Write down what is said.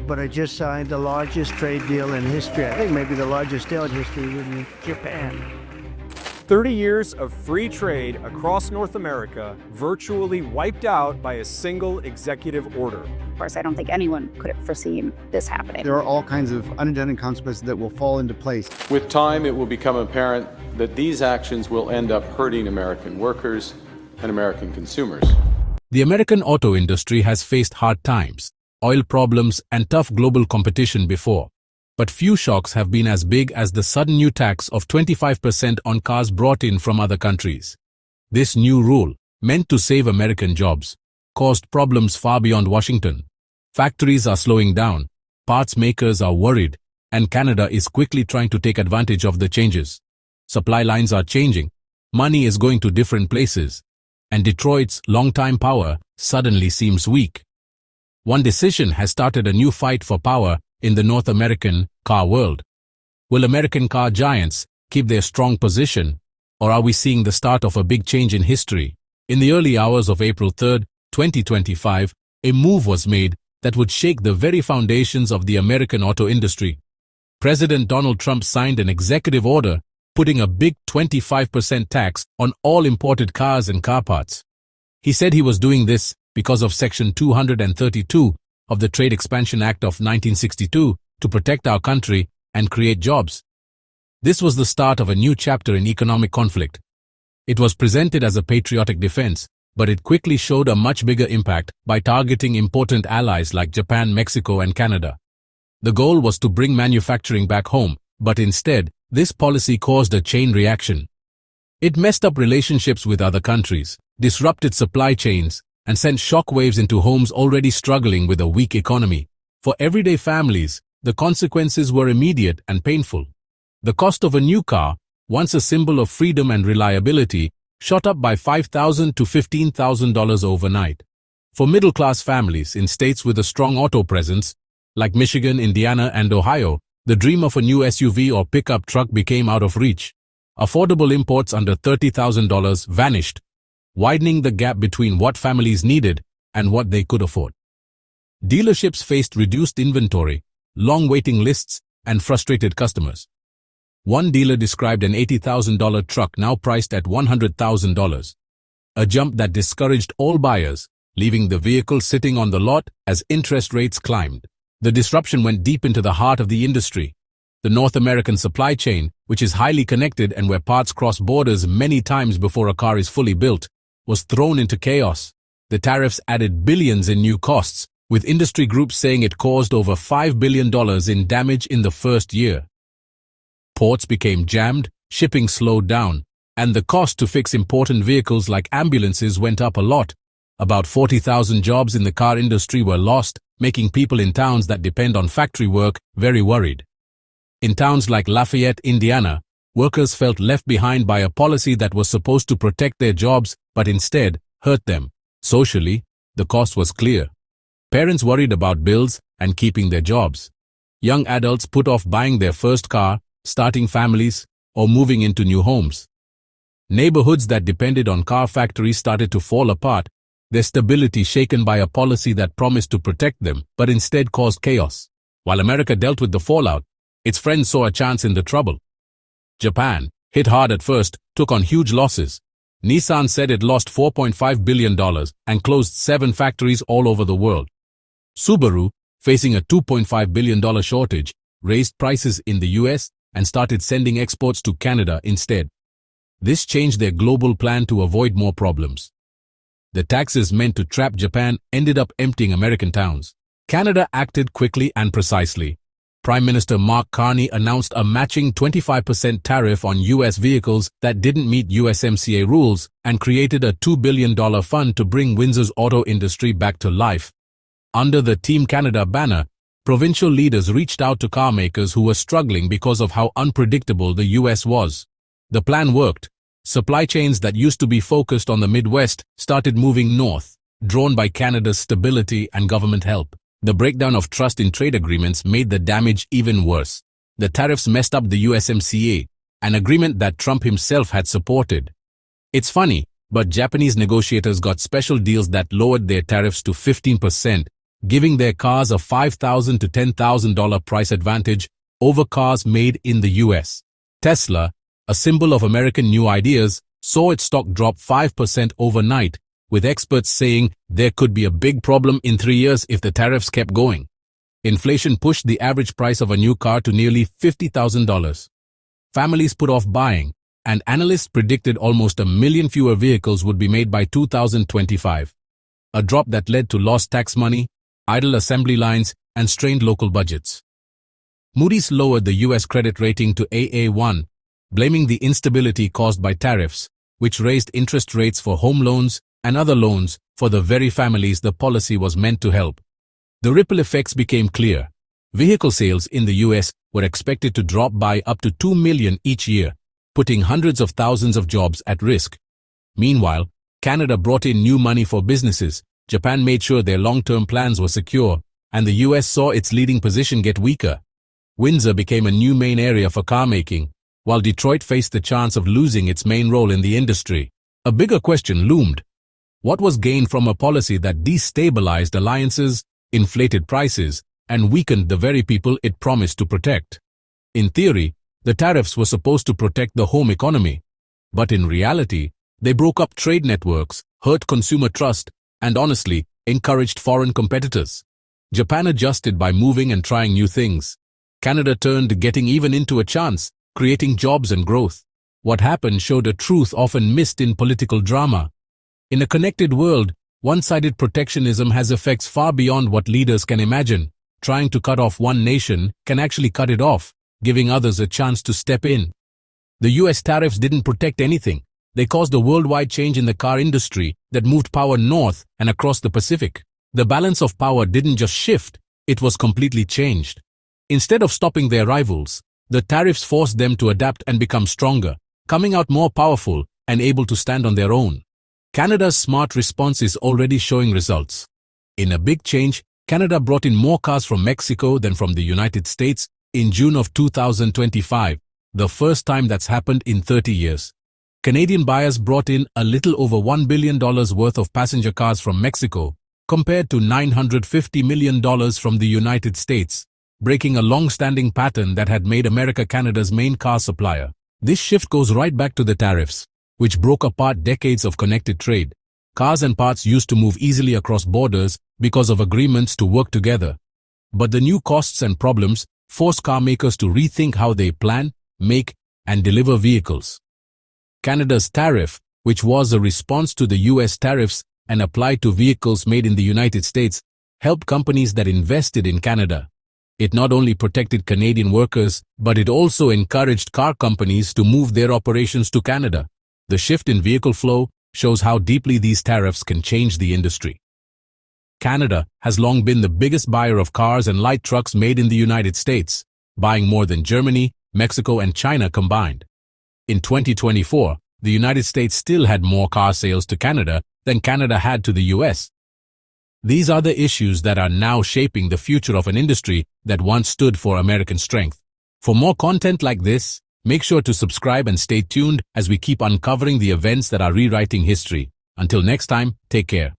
but I just signed the largest trade deal in history. I think maybe the largest deal in history with Japan. 30 years of free trade across North America virtually wiped out by a single executive order. Of course, I don't think anyone could have foreseen this happening. There are all kinds of unintended consequences that will fall into place. With time, it will become apparent that these actions will end up hurting American workers and American consumers. The American auto industry has faced hard times, oil problems, and tough global competition before. But few shocks have been as big as the sudden new tax of 25% on cars brought in from other countries. This new rule, meant to save American jobs, caused problems far beyond Washington. Factories are slowing down, parts makers are worried, and Canada is quickly trying to take advantage of the changes. Supply lines are changing, money is going to different places, and Detroit's longtime power suddenly seems weak. One decision has started a new fight for power in the North American car world. Will American car giants keep their strong position, or are we seeing the start of a big change in history? In the early hours of April 3, 2025, a move was made that would shake the very foundations of the American auto industry. President Donald Trump signed an executive order putting a big 25% tax on all imported cars and car parts. He said he was doing this because of Section 232 of the Trade Expansion Act of 1962 to protect our country and create jobs. This was the start of a new chapter in economic conflict. It was presented as a patriotic defense, but it quickly showed a much bigger impact by targeting important allies like Japan, Mexico, and Canada. The goal was to bring manufacturing back home, but instead, this policy caused a chain reaction. It messed up relationships with other countries, disrupted supply chains, and sent shockwaves into homes already struggling with a weak economy. For everyday families, the consequences were immediate and painful. The cost of a new car, once a symbol of freedom and reliability, shot up by $5,000 to $15,000 overnight. For middle-class families in states with a strong auto presence, like Michigan, Indiana, and Ohio, the dream of a new SUV or pickup truck became out of reach. Affordable imports under $30,000 vanished, widening the gap between what families needed and what they could afford. Dealerships faced reduced inventory, long waiting lists, and frustrated customers. One dealer described an $80,000 truck now priced at $100,000, a jump that discouraged all buyers, leaving the vehicle sitting on the lot as interest rates climbed. The disruption went deep into the heart of the industry. The North American supply chain, which is highly connected and where parts cross borders many times before a car is fully built, was thrown into chaos. The tariffs added billions in new costs, with industry groups saying it caused over $5 billion in damage in the first year. Ports became jammed, shipping slowed down, and the cost to fix important vehicles like ambulances went up a lot. About 40,000 jobs in the car industry were lost, making people in towns that depend on factory work very worried. In towns like Lafayette, Indiana, workers felt left behind by a policy that was supposed to protect their jobs but instead hurt them. Socially, the cost was clear. Parents worried about bills and keeping their jobs. Young adults put off buying their first car, starting families, or moving into new homes. Neighborhoods that depended on car factories started to fall apart, their stability shaken by a policy that promised to protect them but instead caused chaos. While America dealt with the fallout, its friends saw a chance in the trouble. Japan, hit hard at first, took on huge losses. Nissan said it lost $4.5 billion and closed 7 factories all over the world. Subaru, facing a $2.5 billion shortage, raised prices in the US and started sending exports to Canada instead. This changed their global plan to avoid more problems. The taxes meant to trap Japan ended up emptying American towns. Canada acted quickly and precisely. Prime Minister Mark Carney announced a matching 25% tariff on U.S. vehicles that didn't meet USMCA rules and created a $2 billion fund to bring Windsor's auto industry back to life. Under the Team Canada banner, provincial leaders reached out to car makers who were struggling because of how unpredictable the U.S. was. The plan worked. Supply chains that used to be focused on the Midwest started moving north, drawn by Canada's stability and government help. The breakdown of trust in trade agreements made the damage even worse. The tariffs messed up the USMCA, an agreement that Trump himself had supported. It's funny, but Japanese negotiators got special deals that lowered their tariffs to 15%, giving their cars a $5,000 to $10,000 price advantage over cars made in the US. Tesla, a symbol of American new ideas, saw its stock drop 5% overnight, with experts saying there could be a big problem in 3 years if the tariffs kept going. Inflation pushed the average price of a new car to nearly $50,000. Families put off buying, and analysts predicted almost 1 million fewer vehicles would be made by 2025. A drop that led to lost tax money, idle assembly lines, and strained local budgets. Moody's lowered the US credit rating to AA1, blaming the instability caused by tariffs, which raised interest rates for home loans and other loans for the very families the policy was meant to help. The ripple effects became clear. Vehicle sales in the US were expected to drop by up to 2 million each year, putting hundreds of thousands of jobs at risk. Meanwhile, Canada brought in new money for businesses, Japan made sure their long-term plans were secure, and the US saw its leading position get weaker. Windsor became a new main area for car making, while Detroit faced the chance of losing its main role in the industry. A bigger question loomed. What was gained from a policy that destabilized alliances, inflated prices, and weakened the very people it promised to protect? In theory, the tariffs were supposed to protect the home economy, but in reality, they broke up trade networks, hurt consumer trust, and honestly, encouraged foreign competitors. Japan adjusted by moving and trying new things. Canada turned getting even into a chance, creating jobs and growth. What happened showed a truth often missed in political drama. In a connected world, one-sided protectionism has effects far beyond what leaders can imagine. Trying to cut off one nation can actually cut it off, giving others a chance to step in. The US tariffs didn't protect anything. They caused a worldwide change in the car industry that moved power north and across the Pacific. The balance of power didn't just shift, it was completely changed. Instead of stopping their rivals, the tariffs forced them to adapt and become stronger, coming out more powerful and able to stand on their own. Canada's smart response is already showing results. In a big change, Canada brought in more cars from Mexico than from the United States in June of 2025, the first time that's happened in 30 years. Canadian buyers brought in a little over $1 billion worth of passenger cars from Mexico, compared to $950 million from the United States, breaking a long-standing pattern that had made America Canada's main car supplier. This shift goes right back to the tariffs, which broke apart decades of connected trade. Cars and parts used to move easily across borders because of agreements to work together. But the new costs and problems forced car makers to rethink how they plan, make, and deliver vehicles. Canada's tariff, which was a response to the US tariffs and applied to vehicles made in the United States, helped companies that invested in Canada. It not only protected Canadian workers, but it also encouraged car companies to move their operations to Canada. The shift in vehicle flow shows how deeply these tariffs can change the industry. Canada has long been the biggest buyer of cars and light trucks made in the United States, buying more than Germany, Mexico, and China combined. In 2024, the United States still had more car sales to Canada than Canada had to the US. These are the issues that are now shaping the future of an industry that once stood for American strength. For more content like this, make sure to subscribe and stay tuned as we keep uncovering the events that are rewriting history. Until next time, take care.